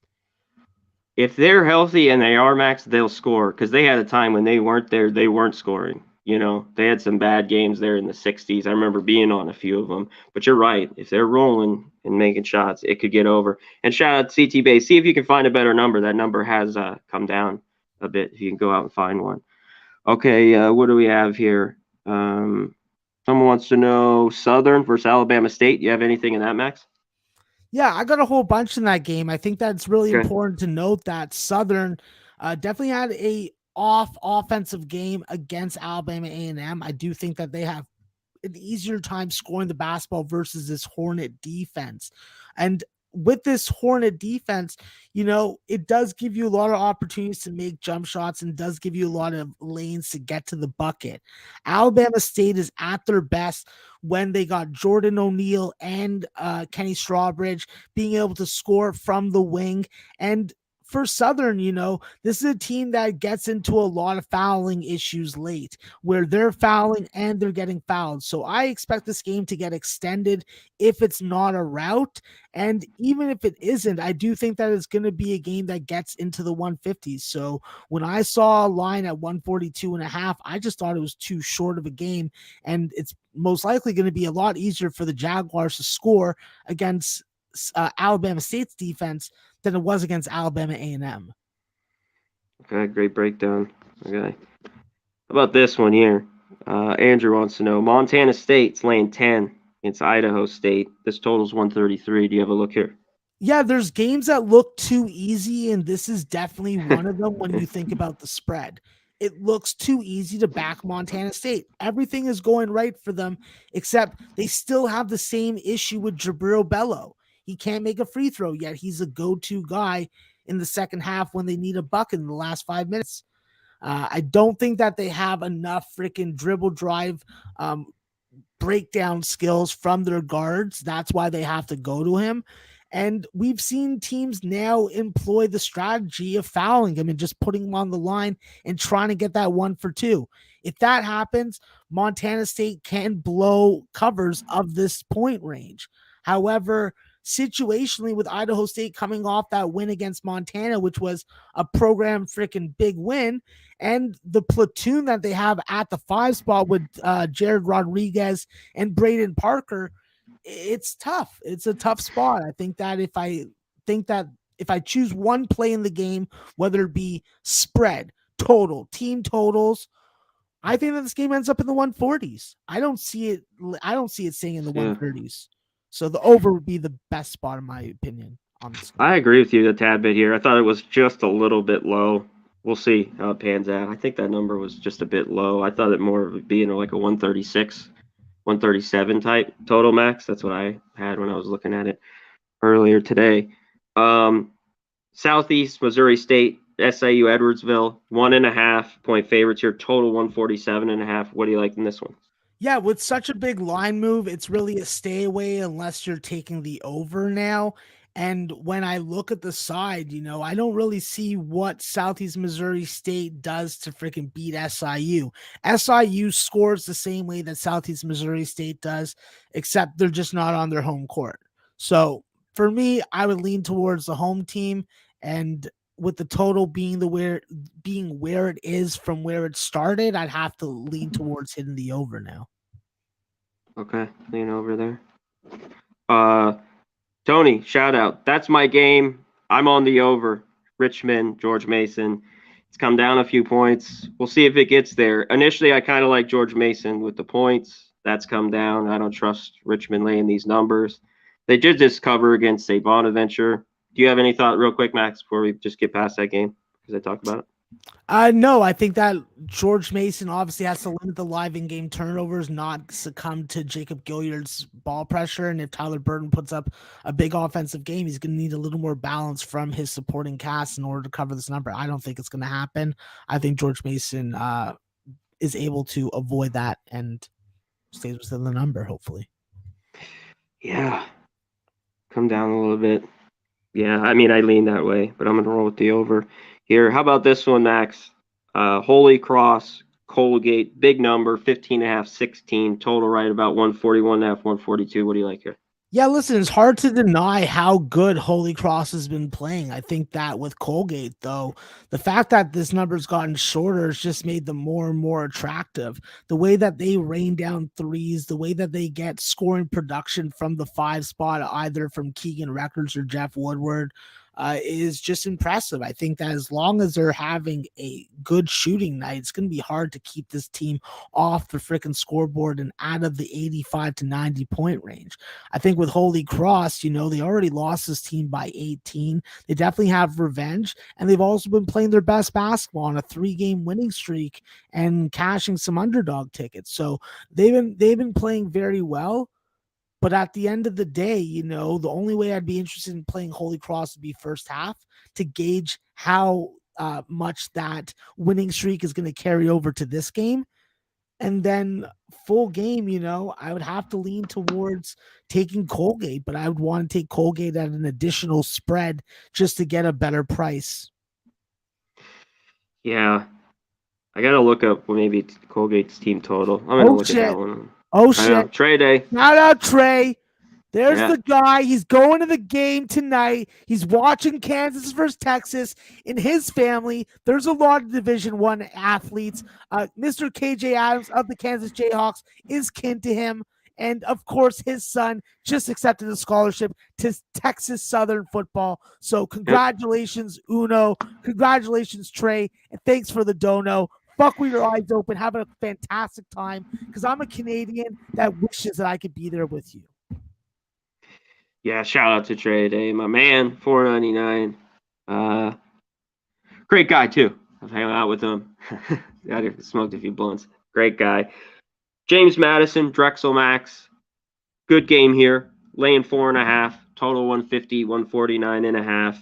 If they're healthy and they are, Max, they'll score, because they had a time when they weren't there, they weren't scoring. You know, they had some bad games there in the 60s. I remember being on a few of them. But you're right. If they're rolling and making shots, it could get over. And shout out to CT Bay. See if you can find a better number. That number has come down a bit if you can go out and find one. Okay, what do we have here? Someone wants to know Southern versus Alabama State. You have anything in that, Max? Yeah, I got a whole bunch in that game. I think that's really Okay. important to note that Southern definitely had a offensive game against Alabama A&M. I do think that they have an easier time scoring the basketball versus this Hornet defense. And with this Hornet defense, you know, it does give you a lot of opportunities to make jump shots and does give you a lot of lanes to get to the bucket. Alabama State is at their best when they got Jordan O'Neal and Kenny Strawbridge being able to score from the wing. And for Southern, you know, this is a team that gets into a lot of fouling issues late where they're fouling and they're getting fouled. So I expect this game to get extended if it's not a rout. And even if it isn't, I do think that it's going to be a game that gets into the 150s. So when I saw a line at 142.5, I just thought it was too short of a game. And it's most likely going to be a lot easier for the Jaguars to score against Alabama State's defense than it was against Alabama A&M. Okay, great breakdown. Okay. How about this one here? Andrew wants to know, Montana State's laying 10 against Idaho State. This total's 133. Do you have a look here? Yeah, there's games that look too easy, and this is definitely one of them when you think about the spread. It looks too easy to back Montana State. Everything is going right for them, except they still have the same issue with Jabril Bello. He can't make a free throw, yet he's a go-to guy in the second half when they need a bucket in the last 5 minutes. I don't think that they have enough freaking dribble drive breakdown skills from their guards. That's why they have to go to him. And we've seen teams now employ the strategy of fouling him and just putting him on the line and trying to get that 1 for 2. If that happens, Montana State can blow covers of this point range. However, situationally with Idaho State coming off that win against Montana, which was a program freaking big win, and the platoon that they have at the 5 spot with Jared Rodriguez and Braden Parker, it's tough. It's a tough spot. I think that if I choose one play in the game, whether it be spread, total, team totals, I think that this game ends up in the 140s. I don't see it staying in the 130s. So the over would be the best spot in my opinion on this game. I agree with you a tad bit here. I thought it was just a little bit low. We'll see how it pans out. I think that number was just a bit low. I thought it more of it being like a 136, 137 type total, Max. That's what I had when I was looking at it earlier today. Southeast Missouri State, SIU Edwardsville, 1.5 point favorites here, total 147.5. What do you like in this one? Yeah, with such a big line move, it's really a stay away unless you're taking the over now. And when I look at the side, you know, I don't really see what Southeast Missouri State does to freaking beat SIU. SIU scores the same way that Southeast Missouri State does, except they're just not on their home court. So for me, I would lean towards the home team, and with the total being where it is from where it started, I'd have to lean towards hitting the over now. Okay, lean over there. Tony, shout out. That's my game. I'm on the over. Richmond, George Mason. It's come down a few points. We'll see if it gets there. Initially, I kind of like George Mason with the points. That's come down. I don't trust Richmond laying these numbers. They did just cover against St. Bonaventure. Do you have any thought real quick, Max, before we just get past that game? Because I talked about it. No, I think that George Mason obviously has to limit the live in-game turnovers, not succumb to Jacob Gilliard's ball pressure. And if Tyler Burton puts up a big offensive game, he's going to need a little more balance from his supporting cast in order to cover this number. I don't think it's going to happen. I think George Mason is able to avoid that and stays within the number, hopefully. Yeah. Come down a little bit. Yeah, I mean, I lean that way, but I'm going to roll with the over here. How about this one, Max? Holy Cross, Colgate, big number, 15.5, 16, total right about 141.5, 142. What do you like here? Yeah, listen, it's hard to deny how good Holy Cross has been playing. I think that with Colgate, though, the fact that this number's gotten shorter has just made them more and more attractive. The way that they rain down threes, the way that they get scoring production from the 5 spot, either from Keegan Records or Jeff Woodward, is just impressive. I think that as long as they're having a good shooting night, it's going to be hard to keep this team off the freaking scoreboard and out of the 85 to 90 point range. I think with Holy Cross, they already lost this team by 18. They definitely have revenge, and they've also been playing their best basketball on a 3-game winning streak and cashing some underdog tickets. So they've been playing very well. But at the end of the day, the only way I'd be interested in playing Holy Cross would be first half to gauge how much that winning streak is going to carry over to this game. And then full game, I would have to lean towards taking Colgate, but I would want to take Colgate at an additional spread just to get a better price. Yeah. I got to look up maybe Colgate's team total. I'm going to look at that one. Oh, shit. Trey Day. Shout out Trey. There's the guy. He's going to the game tonight. He's watching Kansas versus Texas. In his family, there's a lot of Division I athletes. Mr. KJ Adams of the Kansas Jayhawks is kin to him. And, of course, his son just accepted a scholarship to Texas Southern football. So congratulations, Uno. Congratulations, Trey. And thanks for the dono. Fuck with your eyes open. Have a fantastic time, because I'm a Canadian that wishes that I could be there with you. Yeah, shout out to Trey Day, my man, $4.99. Great guy too. I've hung out with him. I smoked a few blunts. Great guy. James Madison, Drexel Max. Good game here. Laying 4.5. Total 150, 149.5.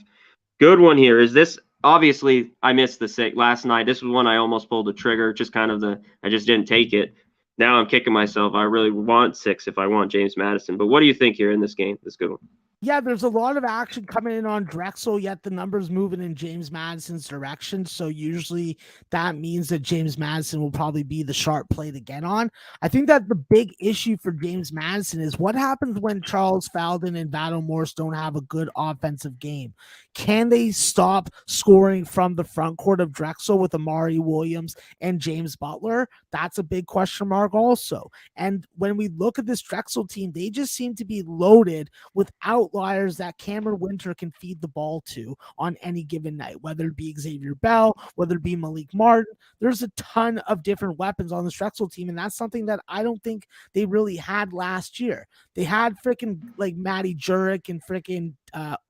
Good one here. Is this? Obviously, I missed the 6 last night. This was one I almost pulled the trigger. Just kind of I just didn't take it. Now I'm kicking myself. I really want 6 if I want James Madison. But what do you think here in this game? This good one. Yeah, there's a lot of action coming in on Drexel, yet the numbers moving in James Madison's direction. So usually that means that James Madison will probably be the sharp play to get on. I think that the big issue for James Madison is what happens when Charles Falden and Battle Morse don't have a good offensive game. Can they stop scoring from the front court of Drexel with Amari Williams and James Butler? That's a big question mark also. And when we look at this Drexel team, they just seem to be loaded with outliers that Cameron Winter can feed the ball to on any given night, whether it be Xavier Bell, whether it be Malik Martin. There's a ton of different weapons on this Drexel team, and that's something that I don't think they really had last year. They had freaking like Matty Jurek and freaking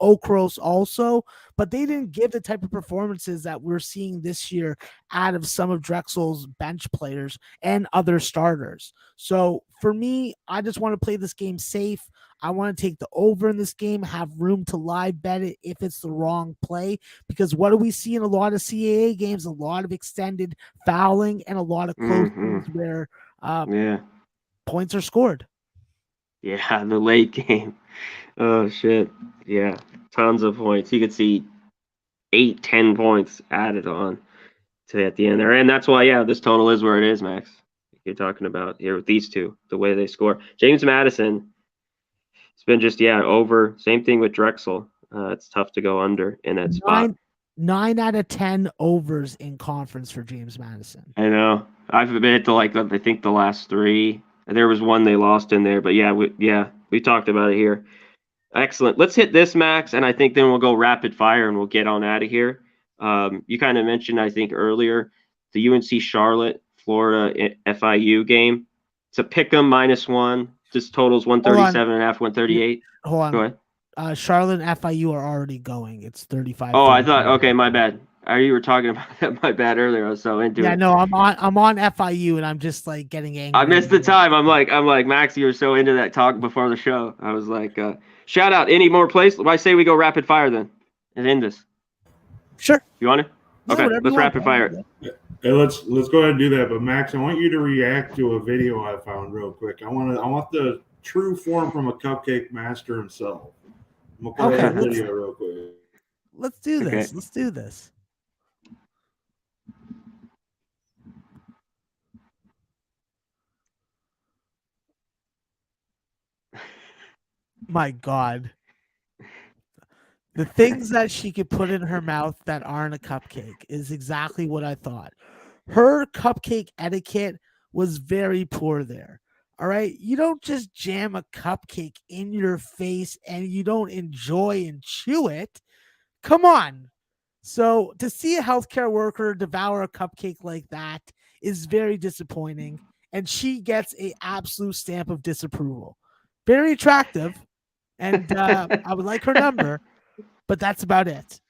Okros also, but they didn't give the type of performances that we're seeing this year out of some of Drexel's bench players and other starters. So for me, I just want to play this game safe. I want to take the over in this game, have room to live bet it if it's the wrong play, because what do we see in a lot of CAA games? A lot of extended fouling and a lot of close games where points are scored. Yeah, the late game. Oh, shit. Yeah, tons of points. You could see 8-10 points added on to at the end there. And that's why, this total is where it is, Max. You're talking about here with these two, the way they score. James Madison, it's been just, over. Same thing with Drexel. It's tough to go under in that spot. 9 out of 10 overs in conference for James Madison. I know. I've been to I think the last 3. There was one they lost in there, but we talked about it here. Excellent. Let's hit this, Max, and I think then we'll go rapid fire and we'll get on out of here. You kind of mentioned, I think, earlier, the UNC Charlotte, Florida FIU game. It's a pick'em -1. This totals 137.5, 138. Hold on. Go ahead. Charlotte and FIU are already going. It's 35. Oh, I thought, okay, my bad. You were talking about that, my bad, earlier. I was so into it. Yeah, no, I'm on FIU and I'm just like getting angry. I missed the time. I'm like, Max, you were so into that talk before the show. I was like, shout out. Any more plays? I say we go rapid fire then and end this. Sure. You want it? Yeah, okay, let's rapid fire. Hey, let's go ahead and do that. But Max, I want you to react to a video I found real quick. I want the true form from a cupcake master himself. I'm gonna play that video real quick. Let's do this. Okay. Let's do this. My God. The things that she could put in her mouth that aren't a cupcake is exactly what I thought. Her cupcake etiquette was very poor there. All right. You don't just jam a cupcake in your face and you don't enjoy and chew it. Come on. So to see a healthcare worker devour a cupcake like that is very disappointing. And she gets an absolute stamp of disapproval. Very attractive. And I would like her number, but that's about it.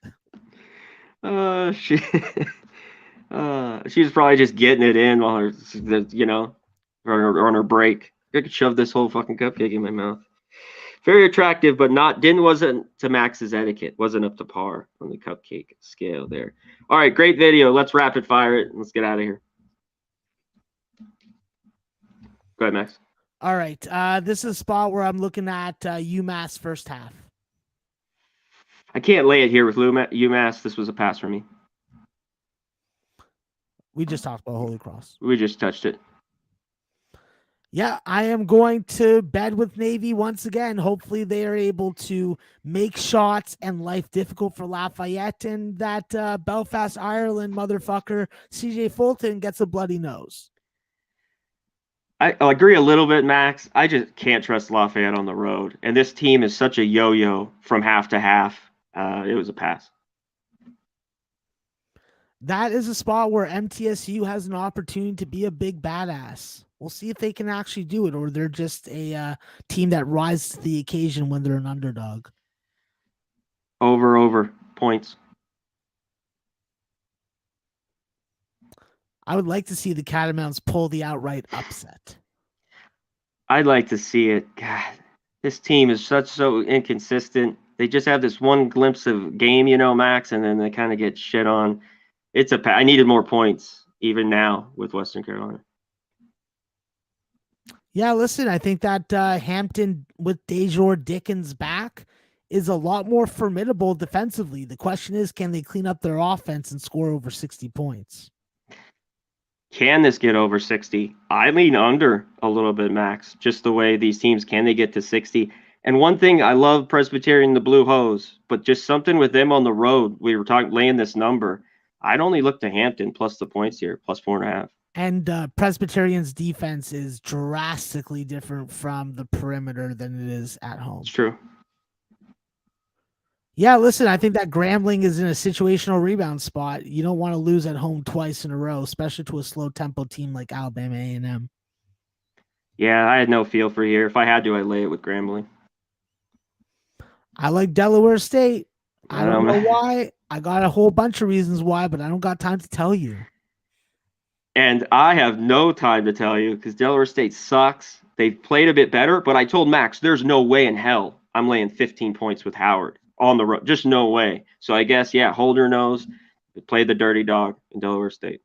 She was probably just getting it in while or on her break. I could shove this whole fucking cupcake in my mouth. Very attractive, but wasn't to Max's etiquette. Wasn't up to par on the cupcake scale there. All right, great video. Let's rapid fire it and let's get out of here. Go ahead, Max. All right. This is a spot where I'm looking at UMass first half. I can't lay it here with UMass. This was a pass for me. We just talked about Holy Cross. We just touched it. Yeah, I am going to bed with Navy once again. Hopefully they are able to make shots and life difficult for Lafayette, and that Belfast, Ireland motherfucker CJ Fulton gets a bloody nose. I agree a little bit, Max. I just can't trust Lafayette on the road. And this team is such a yo-yo from half to half. It was a pass. That is a spot where MTSU has an opportunity to be a big badass. We'll see if they can actually do it, or they're just a team that rises to the occasion when they're an underdog. Over points. I would like to see the Catamounts pull the outright upset. I'd like to see it. God, this team is so inconsistent. They just have this one glimpse of game, Max, and then they kind of get shit on. I needed more points even now with Western Carolina. Yeah, listen, I think that Hampton with Dejor Dickens back is a lot more formidable defensively. The question is, can they clean up their offense and score over 60 points? Can this get over 60? I lean under a little bit, Max, just the way these teams, can they get to 60? And one thing, I love Presbyterian, the Blue Hose, but just something with them on the road. We were laying this number. I'd only look to Hampton plus the points here, plus 4.5. And Presbyterian's defense is drastically different from the perimeter than it is at home. It's true. Yeah, listen, I think that Grambling is in a situational rebound spot. You don't want to lose at home twice in a row, especially to a slow tempo team like Alabama A&M. Yeah, I had no feel for here. If I had to, I'd lay it with Grambling. I like Delaware State. I don't know why. I got a whole bunch of reasons why, but I don't got time to tell you. And I have no time to tell you because Delaware State sucks. They've played a bit better, but I told Max there's no way in hell I'm laying 15 points with Howard on the road. Just no way. So I guess, yeah, hold your nose. Play the dirty dog in Delaware State.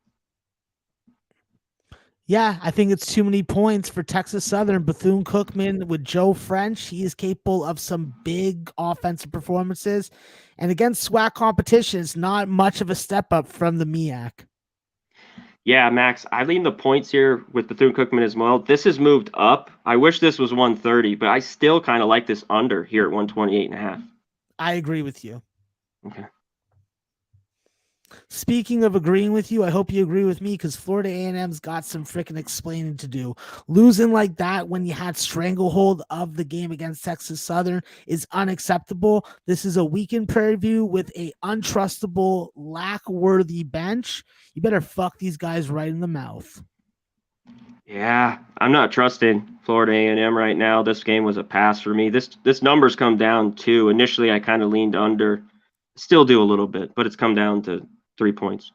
Yeah, I think it's too many points for Texas Southern. Bethune-Cookman with Joe French. He is capable of some big offensive performances. And against SWAC competition, it's not much of a step up from the MEAC. Yeah, Max, I lean the points here with Bethune-Cookman as well. This has moved up. I wish this was 130, but I still kind of like this under here at 128.5. I agree with you. Okay. Speaking of agreeing with you, I hope you agree with me because Florida A&M's got some freaking explaining to do. Losing like that when you had stranglehold of the game against Texas Southern is unacceptable. This is a weekend preview with a untrustable, lack-worthy bench. You better fuck these guys right in the mouth. Yeah, I'm not trusting Florida A&M right now. This game was a pass for me. This number's come down too. Initially, I kind of leaned under. Still do a little bit, but it's come down to 3 points.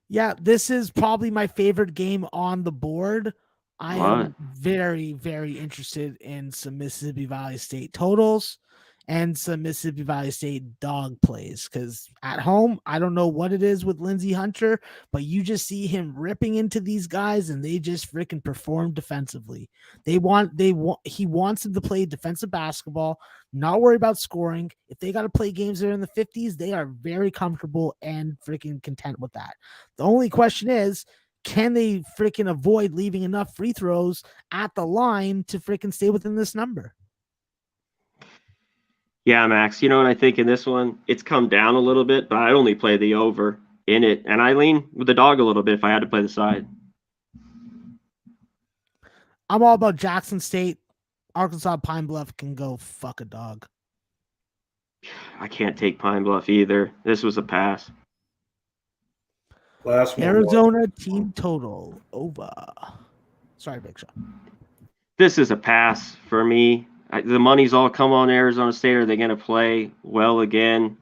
Yeah, this is probably my favorite game on the board. I am very, very interested in some Mississippi Valley State totals. and some Mississippi Valley State dog plays. Because at home, I don't know what it is with Lindsey Hunter, but you just see him ripping into these guys, and they just freaking perform defensively. He wants them to play defensive basketball, not worry about scoring. If they got to play games that are in the 50s, they are very comfortable and freaking content with that. The only question is, can they freaking avoid leaving enough free throws at the line to freaking stay within this number? Yeah, Max, you know what I think in this one? It's come down a little bit, but I only play the over in it. And I lean with the dog a little bit if I had to play the side. I'm all about Jackson State. Arkansas Pine Bluff can go fuck a dog. I can't take Pine Bluff either. This was a pass. Last one. Arizona team total over. Sorry, Big Shot. This is a pass for me. The money's all come on Arizona State. Are they going to play well again?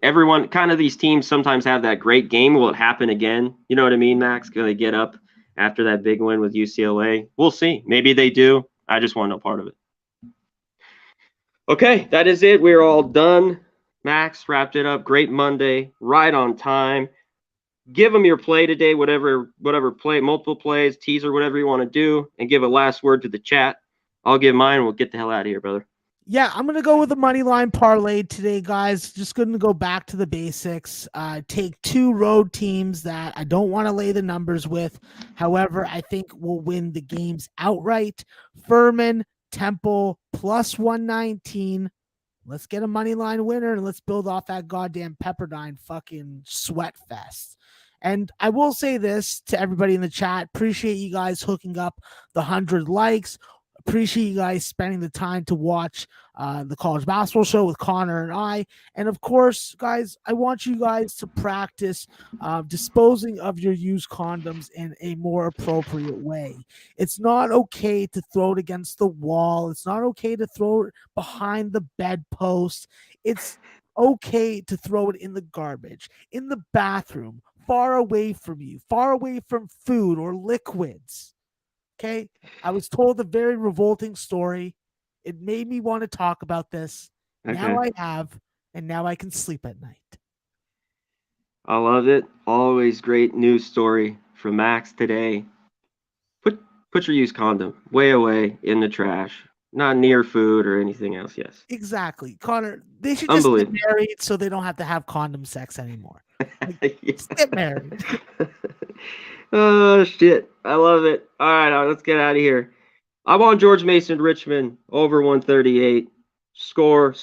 Everyone, kind of these teams sometimes have that great game. Will it happen again? You know what I mean, Max? Going to get up after that big win with UCLA? We'll see. Maybe they do. I just want no part of it. Okay, that is it. We're all done. Max wrapped it up. Great Monday. Right on time. Give them your play today, whatever play, multiple plays, teaser, whatever you want to do, and give a last word to the chat. I'll give mine. We'll get the hell out of here, brother. Yeah, I'm going to go with the money line parlay today, guys. Just going to go back to the basics. Take two road teams that I don't want to lay the numbers with. However, I think will win the games outright. Furman, Temple, plus 119. Let's get a money line winner, and let's build off that goddamn Pepperdine fucking sweat fest. And I will say this to everybody in the chat. Appreciate you guys hooking up the 100 likes. Appreciate you guys spending the time to watch the college basketball show with Conor and I. And of course, guys, I want you guys to practice disposing of your used condoms in a more appropriate way. It's not okay to throw it against the wall. It's not okay to throw it behind the bedpost. It's okay to throw it in the garbage, in the bathroom, far away from you, far away from food or liquids. Okay, I was told a very revolting story. It made me want to talk about this. Okay. Now I have, and now I can sleep at night. I love it. Always great news story from Max today. Put your used condom way away in the trash, not near food or anything else. Yes, exactly, Conor. They should just get married so they don't have to have condom sex anymore. Like, just get married. Oh, shit. I love it. All right, let's get out of here. I'm on George Mason Richmond, over 138. Score.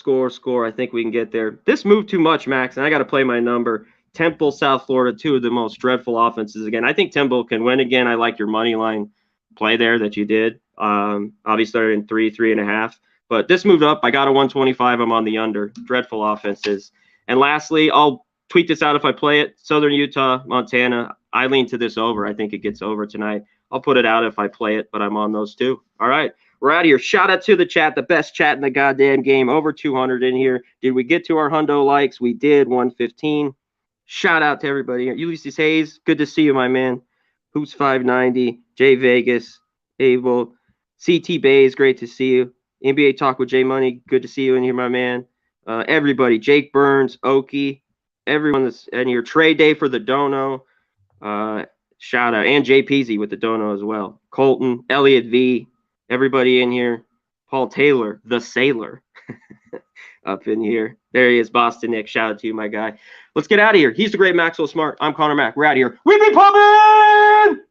I think we can get there. This moved too much, Max, and I got to play my number. Temple, South Florida, two of the most dreadful offenses again. I think Temple can win again. I like your money line play there that you did. Obviously started in 3.5. But this moved up. I got a 125. I'm on the under. Dreadful offenses. And lastly, I'll tweet this out if I play it. Southern Utah, Montana. I lean to this over. I think it gets over tonight. I'll put it out if I play it, but I'm on those two. All right. We're out of here. Shout out to the chat, the best chat in the goddamn game. Over 200 in here. Did we get to our hundo likes? We did. 115. Shout out to everybody. Ulysses Hayes, good to see you, my man. Who's 590? Jay Vegas, Abel, CT Bays, great to see you. NBA Talk with Jay Money, good to see you in here, my man. Everybody, Jake Burns, Okie, everyone that's in here. Trade Day for the Dono. Shout out. And Jay Peasy with the Dono as well. Colton, Elliot V, everybody in here. Paul Taylor, the Sailor, up in here. There he is, Boston Nick. Shout out to you, my guy. Let's get out of here. He's the great Maxwell Smart. I'm Conor Mack. We're out of here. We be pumping!